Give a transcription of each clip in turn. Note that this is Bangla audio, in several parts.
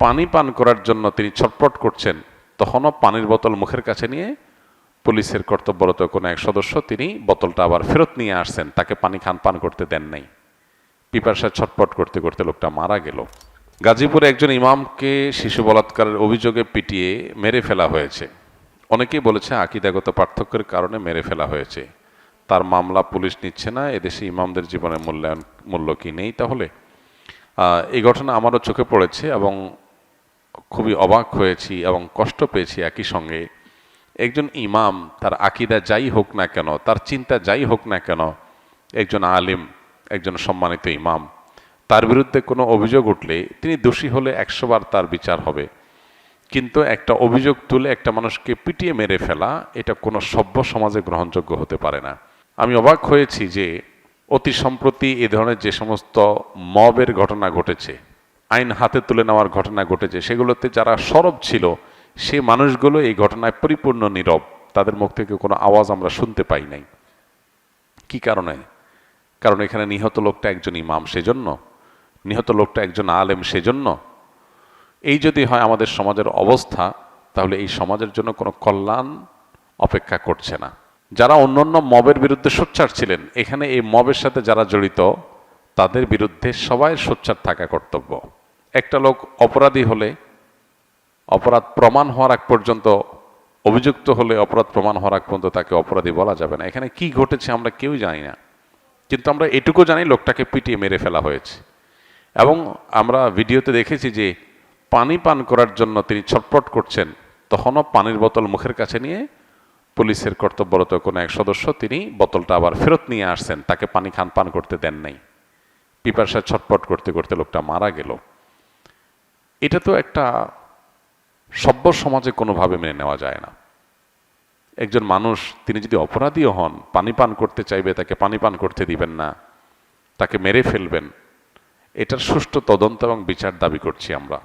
পানি পান করার জন্য তিনি ছটফট করছেন, তখনও পানির বোতল মুখের কাছে নিয়ে পুলিশের কর্তব্যরত কোনো এক সদস্য তিনি বোতলটা আবার ফেরত নিয়ে আসছেন, তাকে পানি পান করতে দেন নাই। পিপাসায় ছটফট করতে করতে লোকটা মারা গেল। গাজীপুরে একজন ইমামকে শিশু বলাৎকারের অভিযোগে পিটিয়ে মেরে ফেলা হয়েছে। অনেকেই বলেছে আকীদাগত পার্থক্যের কারণে মেরে ফেলা হয়েছে। তার মামলা পুলিশ নিচ্ছে না। এদেশে ইমামদের জীবনের মূল্য কি নেই তাহলে? এই ঘটনা আমারও চোখে পড়েছে এবং খুবই অবাক হয়েছি এবং কষ্ট পেয়েছি একই সঙ্গে। একজন ইমাম, তার আকীদা যাই হোক না কেন, তার চিন্তা যাই হোক না কেন, একজন আলিম, একজন সম্মানিত ইমাম, তার বিরুদ্ধে কোনো অভিযোগ উঠলে তিনি দোষী হলে 100 বার তার বিচার হবে। কিন্তু একটা অভিযোগ তুলে একটা মানুষকে পিটিয়ে মেরে ফেলা, এটা কোনো সভ্য সমাজে গ্রহণযোগ্য হতে পারে না। আমি অবাক হয়েছি যে অতি সম্প্রতি এ ধরনের যে সমস্ত মবের ঘটনা ঘটেছে, আইন হাতে তুলে নেওয়ার ঘটনা ঘটেছে, সেগুলোতে যারা সরব ছিল সে মানুষগুলো এই ঘটনায় পরিপূর্ণ নীরব। তাদের মুখ থেকে কোনো আওয়াজ আমরা শুনতে পাই নাই। কি কারণে? কারণ এখানে নিহত লোকটা একজন ইমাম, সেজন্য নিহত লোকটা একজন আলেম, সেজন্য। এই যদি হয় আমাদের সমাজের অবস্থা, তাহলে এই সমাজের জন্য কোনো কল্যাণ অপেক্ষা করছে না। যারা অন্যান্য মবের বিরুদ্ধে সোচ্চার ছিলেন, এখানে এই মবের সাথে যারা জড়িত তাদের বিরুদ্ধে সবাই সোচ্চার থাকা কর্তব্য। একটা লোক অপরাধী হলে, অপরাধ প্রমাণ হওয়ার আগ পর্যন্ত, অভিযুক্ত হলে অপরাধ প্রমাণ হওয়ার আগ পর্যন্ত তাকে অপরাধী বলা যাবে না। এখানে কি ঘটেছে আমরা কেউ জানি না, কিন্তু আমরা এটুকু জানি লোকটাকে পিটিয়ে মেরে ফেলা হয়েছে। এবং আমরা ভিডিওতে দেখেছি যে পানি পান করার জন্য তিনি ছটফট করছেন, তখনও পানির বোতল মুখের কাছে নিয়ে পুলিশের কর্তব্যরত কোনো এক সদস্য তিনি বোতলটা আবার ফেরত নিয়ে আসছেন, তাকে পানি পান করতে দেন নাই। পিপাসায় ছটফট করতে করতে লোকটা মারা গেল। এটা তো একটা সভ্য সমাজে কোনোভাবে মেনে নেওয়া যায় না। একজন মানুষ তিনি যদি অপরাধীও হন, পানি পান করতে চাইবে, তাকে পানি পান করতে দিবেন না, তাকে মেরে ফেলবেন। এটার সুষ্ঠু তদন্ত এবং বিচার দাবি করছি আমরা।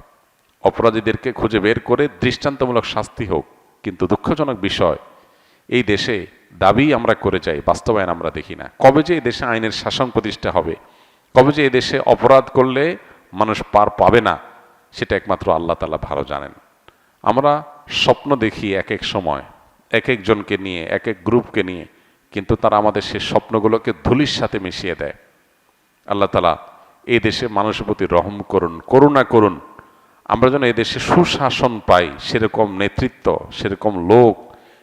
অপরাধীদেরকে খুঁজে বের করে দৃষ্টান্তমূলক শাস্তি হোক। কিন্তু দুঃখজনক বিষয়, এই দেশে দাবি আমরা করে যাই, বাস্তবায়ন আমরা দেখি না। কবে যে এই দেশে আইনের শাসন প্রতিষ্ঠা হবে, কবে যে এই দেশে অপরাধ করলে মানুষ পার পাবে না, সেটা একমাত্র আল্লাহ তাআলা ভালো জানেন। আমরা স্বপ্ন দেখি এক এক সময়, এক একজনকে নিয়ে, এক এক গ্রুপকে নিয়ে, কিন্তু তারা আমাদের সেই স্বপ্নগুলোকে ধুলির সাথে মিশিয়ে দেয়। আল্লাহ তাআলা এই দেশে মানুষের প্রতি রহম করুন, করুণা করুন। আমরা যেন এই দেশে সুশাসন পাই, সেরকম নেতৃত্ব, সেরকম লোক,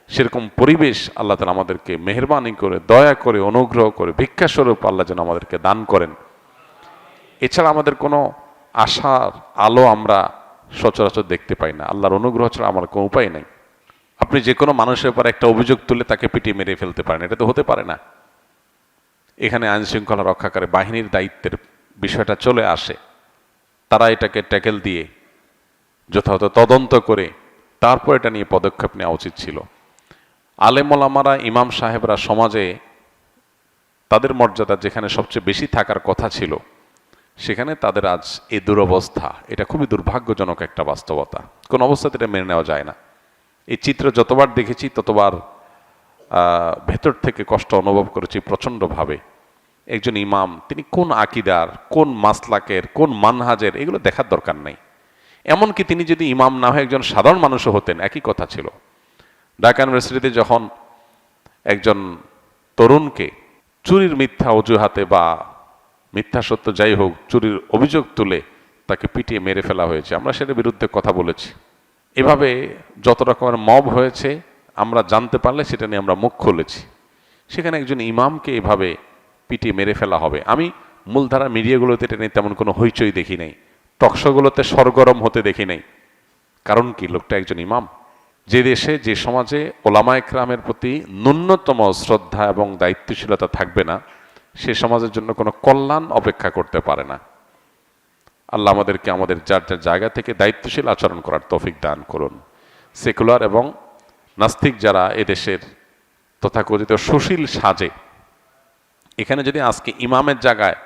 সেরকম পরিবেশ আল্লাহ তাআলা আমাদেরকে মেহেরবানি করে, দয়া করে, অনুগ্রহ করে, ভিক্ষাস্বরূপ আল্লাহ যেন আমাদেরকে দান করেন। এছাড়া আমাদের কোনো আশার আলো আমরা সচরাচর দেখতে পাই না। আল্লাহর অনুগ্রহ ছাড়া আমার কোনো উপায় নেই। আপনি যে কোনো মানুষের উপর একটা অভিযোগ তুলে তাকে পিটিয়ে মেরে ফেলতে পারেন, এটা তো হতে পারে না। এখানে আইন শৃঙ্খলা রক্ষাকারী বাহিনীর দায়িত্বের বিষয়টা চলে আসে। তারা এটাকে ট্যাকেল দিয়ে যথাযথ তদন্ত করে তারপর এটা নিয়ে পদক্ষেপ নেওয়া উচিত ছিল। আলেম ওলামারা, ইমাম সাহেবরা সমাজে তাদের মর্যাদা যেখানে সবচেয়ে বেশি থাকার কথা ছিল, সেখানে তাদের আজ এই দুরবস্থা। এটা খুবই দুর্ভাগ্যজনক একটা বাস্তবতা। কোন অবস্থাতে এটা মেনে নেওয়া যায় না। এই চিত্র যতবার দেখেছি ততবার ভেতর থেকে কষ্ট অনুভব করেছি প্রচণ্ডভাবে। একজন ইমাম, তিনি কোন আকীদার, কোন মাসলাকের, কোন মানহাজের, এগুলো দেখার দরকার নেই। এমনকি তিনি যদি ইমাম না হয়ে একজন সাধারণ মানুষও হতেন, একই কথা ছিল। ঢাকা ইউনিভার্সিটিতে যখন একজন তরুণকে চুরির মিথ্যা অজুহাতে বা মিথ্যা সত্য যাই হোক, চুরির অভিযোগ তুলে তাকে পিটিয়ে মেরে ফেলা হয়েছে, আমরা সেটার বিরুদ্ধে কথা বলেছি। এভাবে যত রকমের মব হয়েছে আমরা জানতে পারলে সেটা নিয়ে আমরা মুখ খুলেছি। সেখানে একজন ইমামকে এভাবে পিটিয়ে মেরে ফেলা হবে, আমি মূলধারা মিডিয়াগুলোতে এটা নিয়ে তেমন কোনো হইচই দেখি নাই, টকশোগুলোতে সরগরম হতে দেখি নাই। কারণ কি? লোকটা একজন ইমাম। যে দেশে, যে সমাজে ওলামা একরামের প্রতি ন্যূনতম শ্রদ্ধা এবং দায়িত্বশীলতা থাকবে না, সে সমাজের জন্য কোনো কল্যাণ অপেক্ষা করতে পারে না। আল্লাহ আমাদেরকে আমাদের যার যার জায়গা থেকে দায়িত্বশীল আচরণ করার তৌফিক দান করুন। সেকুলার এবং নাস্তিক যারা এদেশের তথাকথিত সুশীল সাজে, এখানে যদি আজকে ইমামের জায়গায়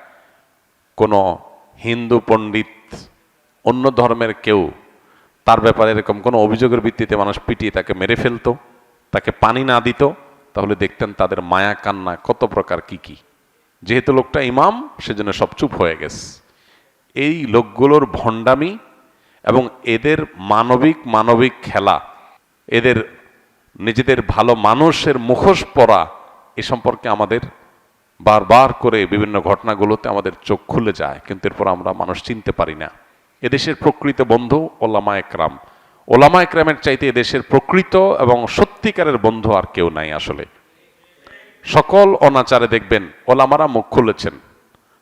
কোনো হিন্দু পণ্ডিত, অন্য ধর্মের কেউ তার ব্যাপারে এরকম কোনো অভিযোগের ভিত্তিতে মানুষ পিটিয়ে তাকে মেরে ফেলতো, তাকে পানি না দিত, তাহলে দেখতেন তাদের মায়া কান্না কত প্রকার কি কি। যেহেতু লোকটা ইমাম, সেজন্য সব চুপ হয়ে গেছে। এই লোকগুলোর ভণ্ডামি এবং এদের মানবিক খেলা, এদের নিজেদের ভালো মানুষের মুখোশ পরা, এ সম্পর্কে আমাদের বারবার করে বিভিন্ন ঘটনাগুলোতে আমাদের চোখ খুলে যায়, কিন্তু এরপর আমরা মানুষ চিনতে পারি না। এদেশের প্রকৃত বন্ধু ওলামা একরাম। ওলামা একরামের চাইতে এদেশের প্রকৃত এবং সত্যিকারের বন্ধু আর কেউ নাই আসলে। সকল অনাচারে দেখবেন ওলামারা মুখ খুলেছেন,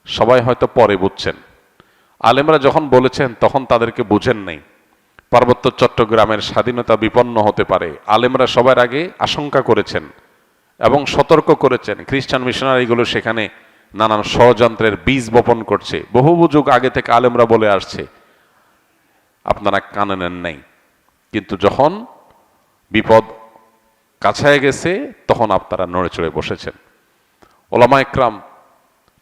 সবাই হয়তো পরে বুঝছেন। আলেমরা যখন বলেছেন তখন তাদেরকে বুঝেন নাই। পার্বত্য চট্টগ্রামের স্বাধীনতা বিপন্ন হতে পারে, আলেমরা সবার আগে আশঙ্কা করেছেন এবং সতর্ক করেছেন। খ্রিস্টান মিশনারিগুলো সেখানে নানান ষড়যন্ত্রের বীজ বপন করছে, বহু যুগ আগে থেকে আলেমরা বলে আসছে, আপনারা কানে নেন নাই। কিন্তু যখন বিপদ কাছায় গেছে তখন আপনারা নড়ে চড়ে বসেছেন। ওলামা একরাম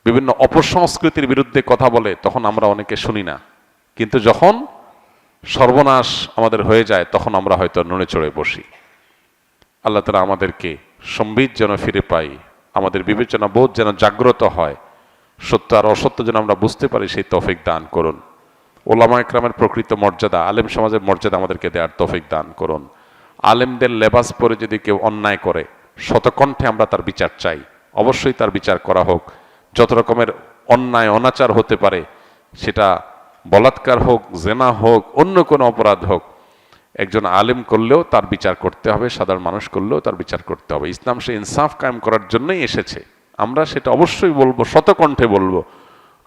বিভিন্ন অপসংস্কৃতির বিরুদ্ধে কথা বলে, তখন আমরা অনেকে শুনি না, কিন্তু যখন সর্বনাশ আমাদের হয়ে যায় তখন আমরা হয়তো নড়ে চড়ে বসি। আল্লাহ তাআলা আমাদেরকে সম্বিত যেন ফিরে পাই, আমাদের বিবেচনা বোধ যেন জাগ্রত হয়, সত্য আর অসত্য যেন আমরা বুঝতে পারি, সেই তৌফিক দান করুন। ওলামা একরামের প্রকৃত মর্যাদা, আলেম সমাজের মর্যাদা আমাদেরকে দেওয়ার তৌফিক দান করুন। আলেমদের লেবাস পরে যদি কেউ অন্যায় করে, শতকণ্ঠে আমরা তার বিচার চাই, অবশ্যই তার বিচার করা হোক। যত রকমের অন্যায় অনাচার হতে পারে, সেটা বলাৎকার হোক, জেনা হোক, অন্য কোনো অপরাধ হোক, একজন আলেম করলেও তার বিচার করতে হবে, সাধারণ মানুষ করলেও তার বিচার করতে হবে। ইসলাম সে ইনসাফ কায়েম করার জন্যই এসেছে, আমরা সেটা অবশ্যই বলবো, শতকণ্ঠে বলবো।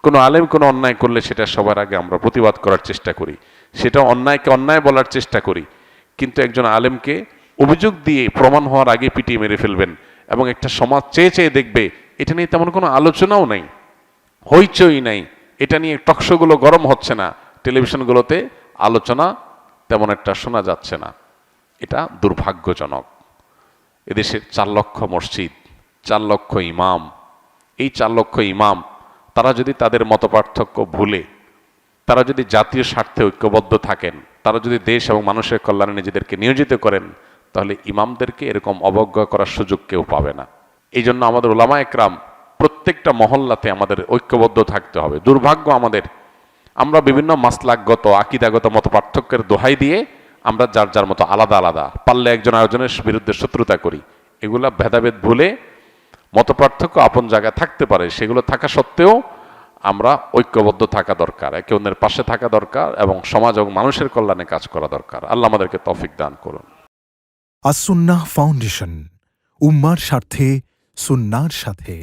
কোনো আলেম কোনো অন্যায় করলে সেটা সবার আগে আমরা প্রতিবাদ করার চেষ্টা করি, সেটা অন্যায়কে অন্যায় বলার চেষ্টা করি। কিন্তু একজন আলেমকে অভিযোগ দিয়ে প্রমাণ হওয়ার আগে পিটিয়ে মেরে ফেলবেন এবং একটা সমাজ চেয়ে চেয়ে দেখবে, এটা নিয়ে তেমন কোনো আলোচনাও নাই, হইচই নাই, এটা নিয়ে টকশোগুলো গরম হচ্ছে না, টেলিভিশনগুলোতে আলোচনা তেমন একটা শোনা যাচ্ছে না। এটা দুর্ভাগ্যজনক। এদেশের 4 লক্ষ মসজিদ, 4 লক্ষ ইমাম, এই 4 লক্ষ ইমাম তারা যদি তাদের মতপার্থক্য ভুলে, তারা যদি জাতীয় স্বার্থে ঐক্যবদ্ধ থাকেন, তারা যদি দেশ এবং মানুষের কল্যাণে নিজেদেরকে নিয়োজিত করেন, তাহলে ইমামদেরকে এরকম অবজ্ঞা করার সুযোগ কেউ পাবে না। এই জন্য আমাদের ওলামা একরাম প্রত্যেকটা মহল্লাতে আমাদের ঐক্যবদ্ধ থাকতে হবে। দুর্ভাগ্য আমাদের, আমরা বিভিন্ন মাসলাকগত আকীদাগত মতপার্থক্যের দোহাই দিয়ে আমরা যার যার মতো আলাদা আলাদা, পারলে একজন আরেকজনের বিরুদ্ধে শত্রুতা করি। এগুলা ভেদাভেদ ভুলে, মতপার্থক্য আপন জায়গায় থাকতে পারে, সেগুলো থাকা সত্ত্বেও আমরা ঐক্যবদ্ধ থাকা দরকার, একে অন্যের পাশে থাকা দরকার এবং সমাজ এবং মানুষের কল্যাণে কাজ করা দরকার। আল্লাহ আমাদেরকে তৌফিক দান করুন। আস-সুন্নাহ ফাউন্ডেশন, উম্মার স্বার্থে সুন্নাহর সাথে।